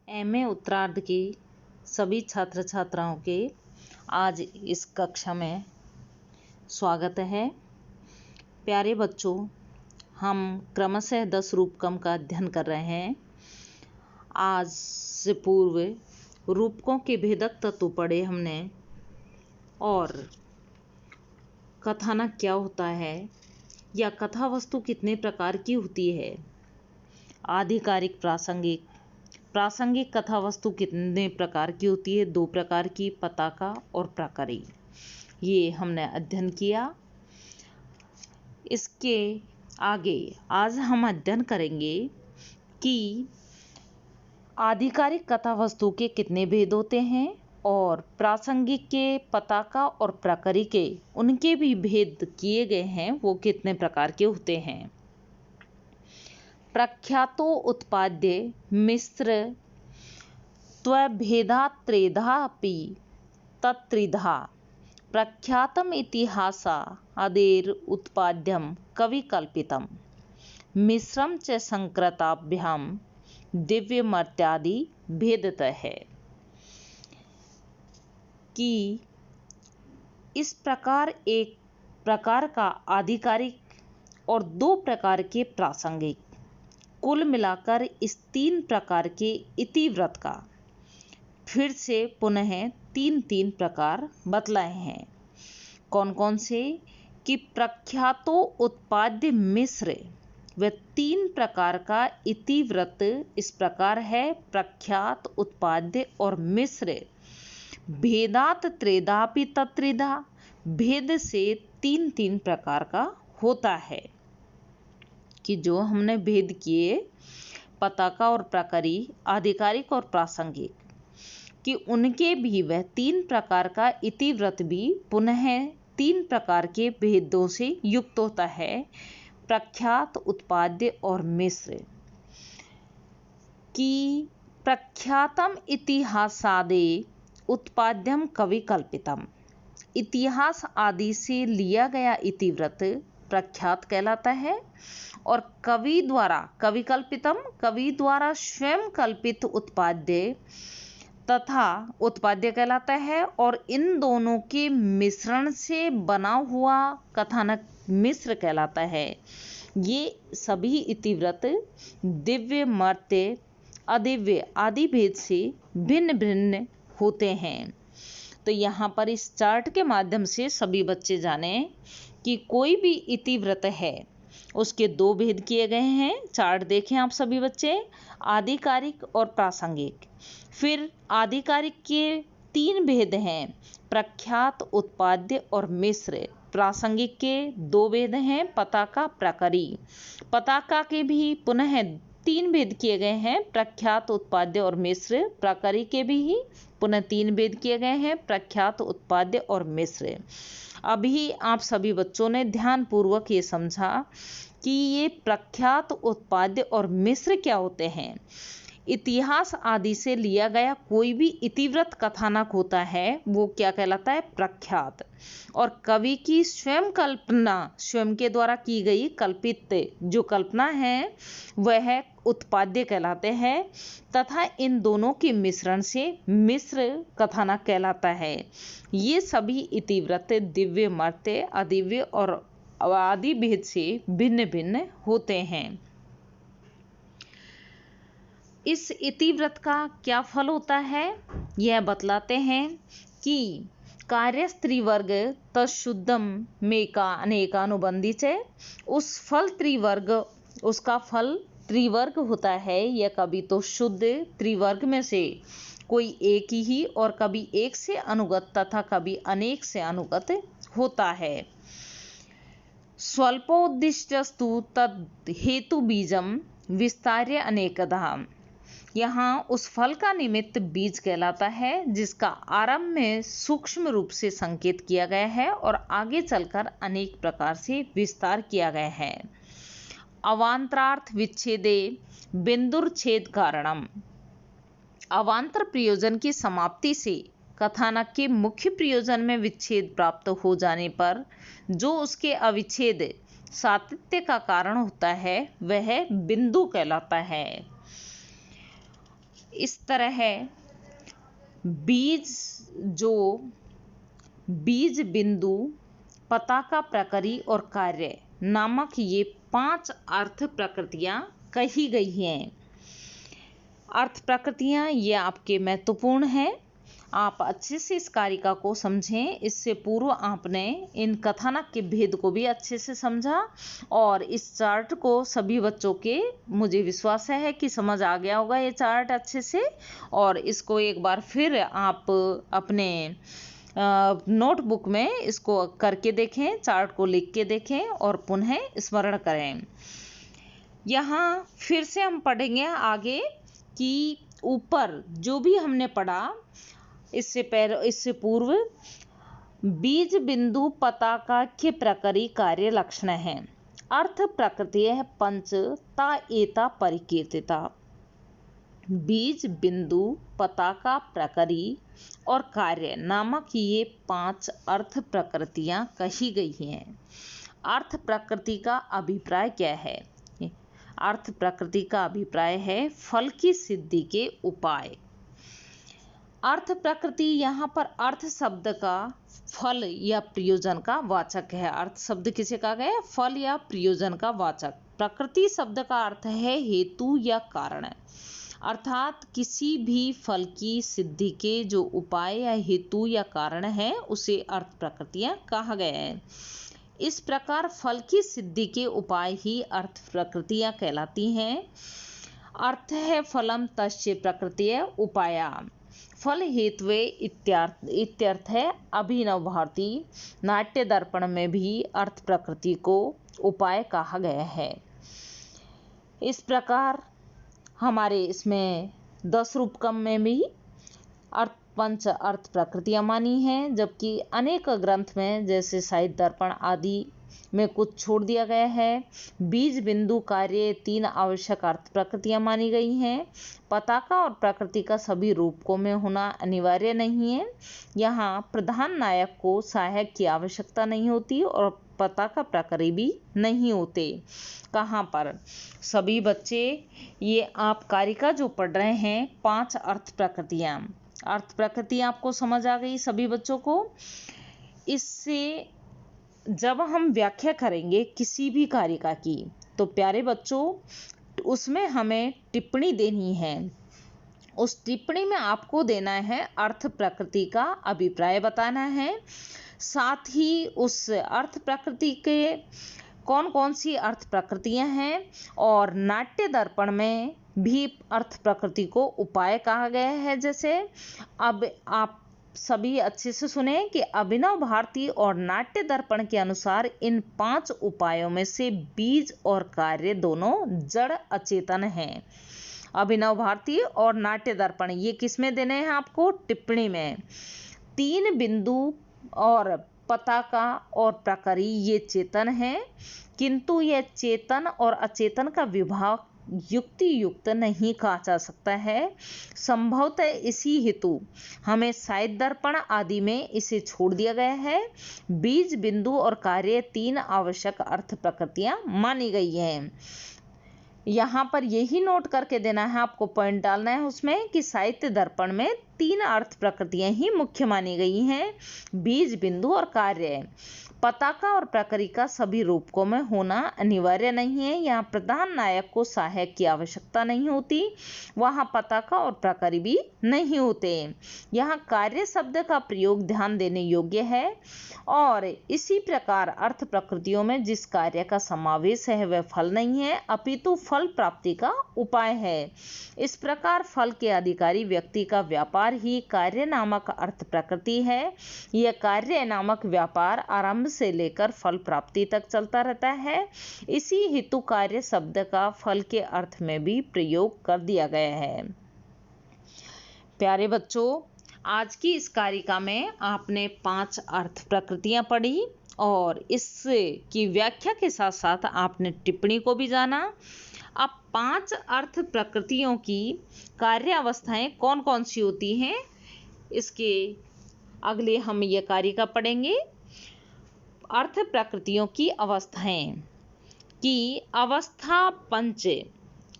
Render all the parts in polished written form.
MA उत्तरार्ध के सभी छात्र छात्राओं के आज इस कक्षा में स्वागत है। प्यारे बच्चों, हम क्रमशः 10 रूपकम का अध्ययन कर रहे हैं। आज से पूर्व रूपकों के भेदक तत्व पढ़े हमने और कथानक क्या होता है या कथा वस्तु कितने प्रकार की होती है, आधिकारिक प्रासंगिक कथा वस्तु कितने प्रकार की होती है, 2 प्रकार की, पताका और प्राकरी, ये हमने अध्ययन किया। इसके आगे आज हम अध्ययन करेंगे कि आधिकारिक कथा वस्तु के कितने भेद होते हैं और प्रासंगिक के, पताका और प्राकरी के उनके भी भेद किए गए हैं, वो कितने प्रकार के होते हैं। प्रख्यातो उत्पाद्य मिश्र त्वभेदात्रेधापि तत्त्रिधा प्रख्यातम इतिहासा आदेर उत्पाद्यम कविकल्पितम मिश्रम च संकृताभ्यां दिव्यमर्त्यादि भेदतः है कि इस प्रकार एक प्रकार का आधिकारिक और 2 प्रकार के प्रासंगिक, कुल मिलाकर इस 3 प्रकार के इतिवृत्त का फिर से पुनः 3 प्रकार बतलाए हैं। कौन कौन से? कि प्रख्यातो उत्पाद्य मिश्र, वह 3 प्रकार का इतिवृत्त इस प्रकार है: प्रख्यात, उत्पाद्य और मिश्र। भेदात त्रेधापि तत्त्रिधा, भेद से 3 प्रकार का होता है कि जो हमने भेद किए पताका और प्राकरी, आधिकारिक और प्रासंगिक, कि उनके भी वह 3 प्रकार का इतिवृत्त भी पुनः 3 प्रकार के भेदों से युक्त होता है: प्रख्यात, उत्पाद्य और मिश्र। कि प्रख्यातम इतिहासादे उत्पाद्यम कविकल्पितम, इतिहास आदि से लिया गया इतिवृत्त प्रख्यात कहलाता है और कवि द्वारा स्वयं कल्पित उत्पाद्य तथा उत्पाद्य कहलाता है। और इन दोनों के मिश्रण से बना हुआ कथानक मिश्र कहलाता है। ये सभी इतिवृत्त दिव्य, मर्त्य, अदिव्य आदि भेद से भिन्न भिन्न होते हैं। तो यहाँ पर इस चार्ट के माध्यम से सभी बच्चे जानें कि कोई भी इतिवृत्त है उसके 2 भेद किए गए हैं। चार्ट देखें आप सभी बच्चे, आधिकारिक और प्रासंगिक। फिर आधिकारिक के 3 भेद हैं: प्रख्यात, उत्पाद्य और मिश्र। प्रासंगिक के 2 भेद हैं: पताका, प्राकरी। पताका के भी पुनः 3 भेद किए गए हैं: प्रख्यात, उत्पाद्य और मिश्र। प्राकरी के भी पुनः 3 भेद किए गए हैं: प्रख्यात, उत्पाद्य और मिश्र। अभी आप सभी बच्चों ने ध्यानपूर्वक ये समझा कि ये प्रख्यात, उत्पाद्य और मिश्र क्या होते हैं। इतिहास आदि से लिया गया कोई भी इतिवृत्त कथानक होता है वो क्या कहलाता है? प्रख्यात। और कवि की स्वयं के द्वारा की गई कल्पित जो कल्पना है वह उत्पाद्य कहलाते हैं तथा इन दोनों के मिश्रण से मिश्र कथानक कहलाता है। ये सभी इतिवृत्त दिव्य, मर्त्य, अदिव्य और आदि भेद से भिन्न भिन्न होते हैं। इस इतिवृत्त का क्या फल होता है यह बतलाते हैं कि कार्यस्त्रिवर्ग तत्शुद्धम मेका अनेकानुबंधी से, उस फल त्रिवर्ग, उसका फल त्रिवर्ग होता है। यह कभी तो शुद्ध त्रिवर्ग में से कोई एक ही और कभी एक से अनुगत तथा कभी अनेक से अनुगत होता है। स्वल्पोद्दिष्टस्तु तद हेतु बीजम विस्तार्य अनेकधा, यहाँ उस फल का निमित्त बीज कहलाता है जिसका आरंभ में सूक्ष्म रूप से संकेत किया गया है और आगे चलकर अनेक प्रकार से विस्तार किया गया है। अवांतरार्थ विच्छेदे बिंदुच्छेद कारणम, अवांतर प्रयोजन की समाप्ति से कथानक के मुख्य प्रयोजन में विच्छेद प्राप्त हो जाने पर जो उसके अविच्छेद सातत्य का कारण होता है वह बिंदु कहलाता है। इस तरह बीज बिंदु, पताका, प्रकृति और कार्य नामक ये 5 अर्थ प्रकृतियां कही गई हैं। अर्थ प्रकृतियां ये आपके महत्वपूर्ण हैं। आप अच्छे से इस कारिका को समझें। इससे पूर्व आपने इन कथानक के भेद को भी अच्छे से समझा और इस चार्ट को सभी बच्चों के, मुझे विश्वास है कि समझ आ गया होगा ये चार्ट अच्छे से। और इसको एक बार फिर आप अपने नोटबुक में इसको करके देखें, चार्ट को लिख के देखें और पुनः स्मरण करें। यहाँ फिर से हम पढ़ेंगे आगे कि ऊपर जो भी हमने पढ़ा इससे पूर्व बीज बिंदु पताका के प्रकृति कार्य लक्षण है। अर्थ प्रकृति है पंच ता एता परिकीर्तिता। बीज बिंदु पताका प्रकृति और कार्य नामक ये 5 अर्थ प्रकृतियां कही गई हैं। अर्थ प्रकृति का अभिप्राय क्या है? अर्थ प्रकृति का अभिप्राय है फल की सिद्धि के उपाय। अर्थ प्रकृति यहाँ पर अर्थ शब्द का फल या प्रयोजन का वाचक है। अर्थ शब्द किसे कहा गया है? फल या प्रयोजन का वाचक। प्रकृति शब्द का अर्थ है हेतु या कारण, अर्थात किसी भी फल की सिद्धि के जो उपाय या हेतु या कारण है उसे अर्थ प्रकृतियां कहा गया है। इस प्रकार फल की सिद्धि के उपाय ही अर्थ प्रकृतियां कहलाती हैं। अर्थ है फलम तस्य प्रकृतिय उपाया। फल हेतुवे इत्यर्थ है। अभिनव भारती नाट्य दर्पण में भी अर्थ प्रकृति को उपाय कहा गया है। इस प्रकार हमारे इसमें 10 रूपकम में भी पंच अर्थ प्रकृतियां मानी हैं, जबकि अनेक ग्रंथ में जैसे साहित्य दर्पण आदि में कुछ छोड़ दिया गया है। बीज बिंदु कार्य 3 आवश्यक अर्थ प्रकृतियां मानी गई हैं। पताका और प्रकृति का सभी रूपकों में होना अनिवार्य नहीं है। यहाँ प्रधान नायक को सहायक की आवश्यकता नहीं होती और पताका प्रकृति भी नहीं होते। कहाँ पर? सभी बच्चे ये आप कारिका जो पढ़ रहे हैं 5 अर्थ प्रकृतियां आपको समझ आ गई सभी बच्चों को। इससे जब हम व्याख्या करेंगे किसी भी कारिका की तो प्यारे बच्चों उसमें हमें टिप्पणी देनी है। उस टिप्पणी में आपको देना है अर्थ प्रकृति का अभिप्राय बताना है। साथ ही उस अर्थ प्रकृति के कौन कौन सी अर्थ प्रकृतियां हैं और नाट्य दर्पण में भी अर्थ प्रकृति को उपाय कहा गया है। जैसे अब आप सभी अच्छे से सुने कि अभिनव भारती और नाट्य दर्पण के अनुसार इन 5 उपायों में से बीज और कार्य दोनों जड़ अचेतन हैं। अभिनव भारती और नाट्य दर्पण ये किसमें देने हैं आपको? टिप्पणी में। 3 बिंदु और पताका और प्रकृति ये चेतन है, किंतु यह चेतन और अचेतन का विभाग युक्ति युक्त नहीं कहा जा सकता है। संभवतः इसी हेतु हमें साहित्य दर्पण आदि में इसे छोड़ दिया गया है। बीज बिंदु और कार्य 3 आवश्यक अर्थ प्रकृतियां मानी गई हैं। यहाँ पर यही नोट करके देना है, आपको पॉइंट डालना है उसमें कि साहित्य दर्पण में 3 अर्थ प्रकृतियां ही मुख्य मानी गई हैं, बीज बिंदु और कार्य। पताका और प्रकृति का सभी रूपकों में होना अनिवार्य नहीं है। यहाँ प्रधान नायक को सहायक की आवश्यकता नहीं होती, वहाँ पताका और प्रकृति भी नहीं होते। यहाँ कार्य शब्द का प्रयोग ध्यान देने योग्य है और इसी प्रकार अर्थ प्रकृतियों में जिस कार्य का समावेश है वह फल नहीं है अपितु फल प्राप्ति का उपाय है। इस प्रकार फल के अधिकारी व्यक्ति का व्यापार ही कार्य नामक अर्थ प्रकृति है। यह कार्य नामक व्यापार आरंभ से लेकर फल प्राप्ति तक चलता रहता है। इसी हेतु कार्य शब्द का फल के अर्थ में भी प्रयोग कर दिया गया है। प्यारे बच्चों, आज की इस कारिका में आपने 5 अर्थ प्रकृतियां पढ़ी और इसकी व्याख्या के साथ साथ आपने टिप्पणी को भी जाना। अब 5 अर्थ प्रकृतियों की कार्य अवस्थाएं कौन कौन सी होती हैं, इसके अगले हम ये कारिका पढ़ेंगे। अर्थ प्रकृतियों की अवस्थाएं अवस्था 5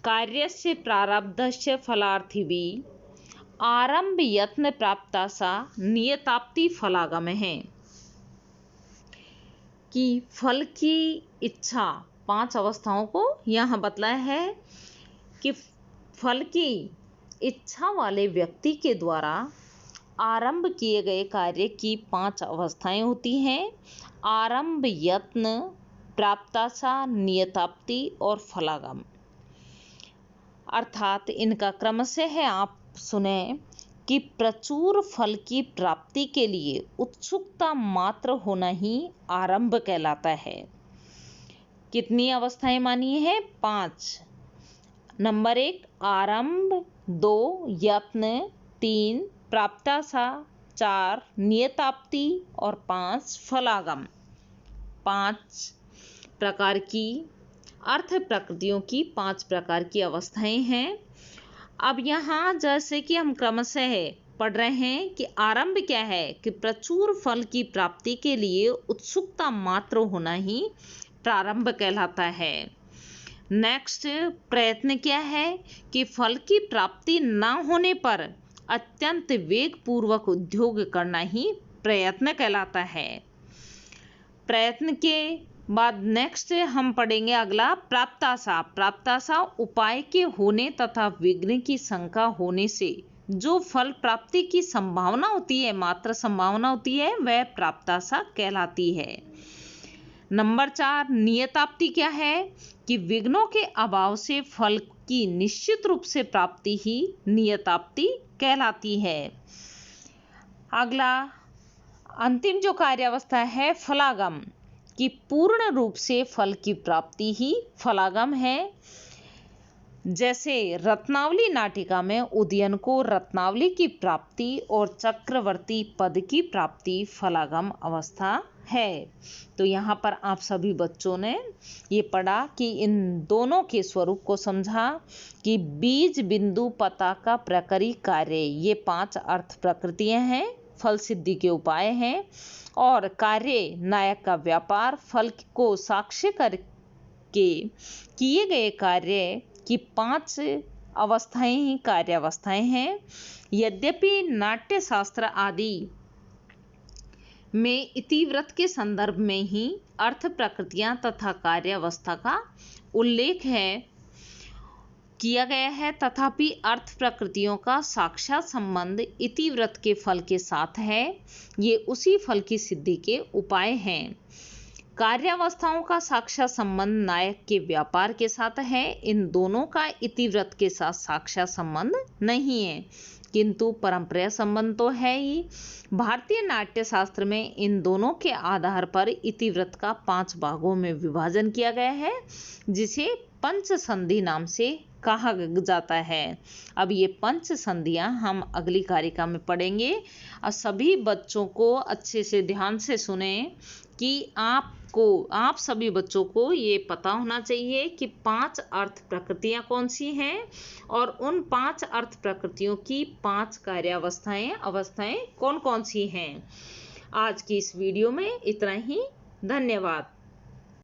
कार्यस्य प्रारब्धस्य फलार्थिवी आरंभ यत्न प्राप्ता सा नियताप्ति फलागम है कि फल की इच्छा 5 अवस्थाओं को यहाँ बतलाया है कि फल की इच्छा वाले व्यक्ति के द्वारा आरंभ किए गए कार्य की 5 अवस्थाएं होती हैं। आरंभ यत्न प्राप्ताशा नियताप्ति और फलागम, अर्थात इनका क्रमशः है। आप सुने कि प्रचुर फल की प्राप्ति के लिए उत्सुकता मात्र होना ही आरंभ कहलाता है। कितनी अवस्थाएं मानी है? 5। नंबर 1 आरंभ, 2 यत्न, 3 प्राप्ताशा, 4 नियताप्ति और 5 फलागम। 5 प्रकार की अर्थ प्रकृतियों की 5 प्रकार की अवस्थाएं हैं। अब यहाँ जैसे कि हम क्रमशः पढ़ रहे हैं कि आरंभ क्या है कि प्रचुर फल की प्राप्ति के लिए उत्सुकता मात्र होना ही प्रारंभ कहलाता है। नेक्स्ट प्रयत्न क्या है कि फल की प्राप्ति न होने पर अत्यंत वेग पूर्वक उद्योग करना ही प्रयत्न कहलाता है। प्रयत्न के बाद नेक्स्ट हम पढ़ेंगे अगला प्राप्ताशा। प्राप्ताशा उपाय के होने तथा विघ्न की शंका होने से जो फल प्राप्ति की संभावना होती है, मात्र संभावना होती है, वह प्राप्ताशा कहलाती है। नंबर 4 नियताप्ति क्या है कि विघ्नों के अभाव से फल की निश्चित रूप से प्राप्ति ही नियताप्ति कहलाती है। अगला अंतिम जो कार्यावस्था है फलागम, कि पूर्ण रूप से फल की प्राप्ति ही फलागम है। जैसे रत्नावली नाटिका में उदयन को रत्नावली की प्राप्ति और चक्रवर्ती पद की प्राप्ति फलागम अवस्था है। तो यहाँ पर आप सभी बच्चों ने ये पढ़ा कि इन दोनों के स्वरूप को समझा कि बीज बिंदु पताका प्रकरी कार्य, ये 5 अर्थ प्रकृतियां हैं, फल सिद्धि के उपाय हैं। और कार्य नायक का व्यापार, फल को साक्ष्य करके किए गए कार्य की 5 अवस्थाएं ही कार्यावस्थाएं हैं। यद्यपि नाट्य शास्त्र आदि में इतिव्रत के संदर्भ में ही अर्थ प्रकृतियां तथा कार्यावस्था का उल्लेख किया गया है, तथापि अर्थ प्रकृतियों का साक्षात संबंध इतिव्रत के फल के साथ है। ये उसी फल की सिद्धि के उपाय हैं। कार्यावस्थाओं का साक्षात संबंध नायक के व्यापार के साथ है। इन दोनों का इतिव्रत के साथ साक्षात संबंध नहीं है, किंतु परंपरा संबंध तो है ही। भारतीय नाट्य शास्त्र में इन दोनों के आधार पर इतिव्रत का 5 भागों में विभाजन किया गया है, जिसे पंच संधि नाम से कहा जाता है। अब ये 5 संधियां हम अगली कारिका में पढ़ेंगे। और सभी बच्चों को अच्छे से ध्यान से सुने कि आप सभी बच्चों को ये पता होना चाहिए कि 5 अर्थ प्रकृतियां कौन सी हैं और उन 5 अर्थ प्रकृतियों की 5 अवस्थाएं कौन कौन सी हैं। आज की इस वीडियो में इतना ही। धन्यवाद।